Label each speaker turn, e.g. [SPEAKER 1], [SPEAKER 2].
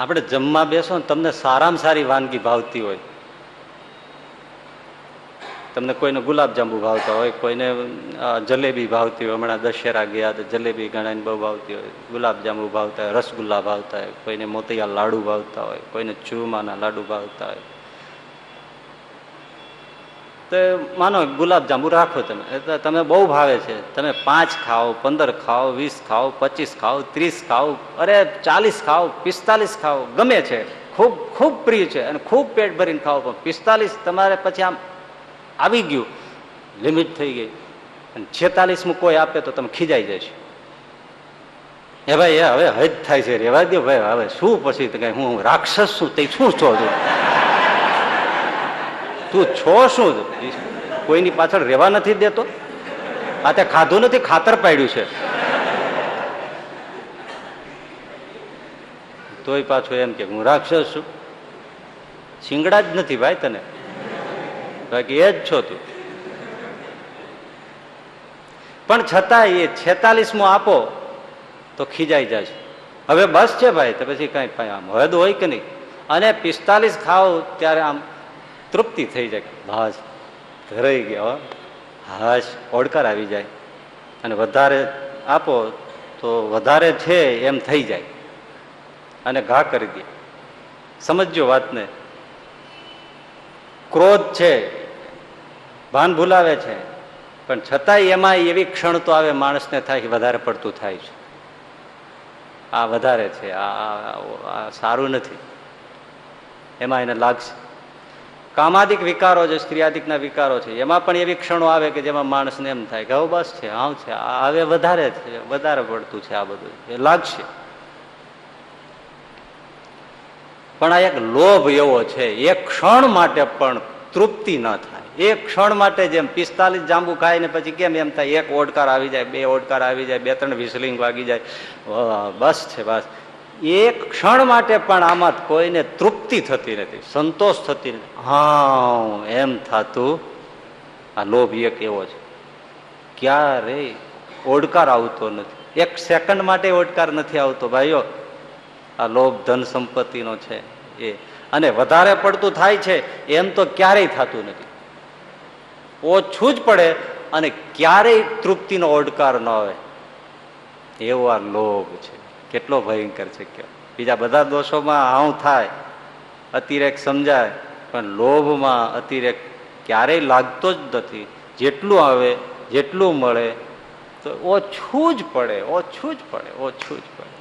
[SPEAKER 1] આપણે જમવા બેસો ને તમને સારામાં સારી વાનગી ભાવતી હોય, તમને કોઈને ગુલાબજાંબુ ભાવતા હોય, કોઈને જલેબી ભાવતી હોય, હમણાં દશેરા ગયા તો જલેબી ઘણાને બહુ ભાવતી હોય, ગુલાબજાંબુ ભાવતા હોય, રસગુલ્લા ભાવતા હોય, કોઈને મોતિયા લાડુ ભાવતા હોય, કોઈને ચૂરમાના લાડુ ભાવતા હોય. તો માનો ગુલાબજાંબુ રાખો તમે, એટલે તમે બહુ ભાવે છે, તમે 5 ખાઓ, 15 ખાઓ, 20 ખાઓ, 25 ખાઓ, 30 ખાઓ, અરે 40 ખાઓ, 45 ખાઓ, ગમે છે, ખૂબ ખૂબ પ્રિય છે અને ખૂબ પેટ ભરીને ખાઓ. પણ 45 તમારે પછી આમ આવી ગયું, લિમિટ થઈ ગઈ, અને 46મું કોઈ આપે તો તમે ખીજાઈ જશો. હે ભાઈ હવે હદ થાય છે, રેવા દો ભાઈ, હવે શું પછી કઈ હું રાક્ષસ છું તે શું છો તું છો શું? કોઈની પાછળ રેવા નથી દેતો, આ તે ખાધું નથી, ખાતર પાડ્યું છે. તોય પાછું એમ કે હું રાક્ષસ છું. શિંગડા જ નથી ભાઈ તને, બાકી એ જ છો તું. પણ છતાં એ 46મું આપો તો ખીજાઈ જાય. હવે બસ છે ભાઈ, તો પછી કઈ આમ હદ હોય કે નહીં. અને 45 ખાઓ ત્યારે આમ તૃપ્તિ થઈ જાય, બસ ધરાઈ ગયા, હાશ ઓડકાર આવી જાય. અને વધારે આપો તો વધારે છે એમ થઈ જાય અને ઘા કરી દે. સમજજો વાતને. ક્રોધ છે, ભાન ભૂલાવે છે, પણ છતાંય એમાં એવી ક્ષણ તો આવે માણસને થાય કે વધારે પડતું થાય છે, આ વધારે છે, આ સારું નથી, એમાં એને લાગશે. કામાદિક વિકારો છે, સ્ત્રીયાદિકના વિકારો છે, એમાં પણ એવી ક્ષણો આવે કે જેમાં માણસને એમ થાય કે હવે બસ છે, હા છે, હવે વધારે છે, વધારે પડતું છે, આ બધું એ લાગશે. પણ આ એક લોભ એવો છે, એક ક્ષણ માટે પણ તૃપ્તિ ન થાય. એક ક્ષણ માટે જેમ 45 જાંબુ ખાય ને પછી કેમ એમ થાય, એક ઓડકાર આવી જાય, 2 ઓડકાર આવી જાય, 2-3 વિસલિંગ વાગી જાય, બસ છે બસ. એક ક્ષણ માટે પણ આમાં કોઈને તૃપ્તિ થતી નથી, સંતોષ થતી નથી, હા એમ થતું. આ લોભ એક એવો છે, ક્યારે ઓડકાર આવતો નથી, 1 સેકન્ડ માટે ઓડકાર નથી આવતો ભાઈઓ. આ લોભ ધન સંપત્તિનો છે એ, અને વધારે પડતું થાય છે એમ તો ક્યારેય થતું નથી. ઓછું જ પડે અને ક્યારેય તૃપ્તિનો ઓડકાર ન આવે, એવો આ લોભ છે. કેટલો ભયંકર છે કે બીજા બધા દોષોમાં આવું થાય, અતિરેક સમજાય, પણ લોભમાં અતિરેક ક્યારેય લાગતો જ નથી. જેટલું આવે, જેટલું મળે તો ઓછું જ પડે, ઓછું જ પડે, ઓછું જ પડે.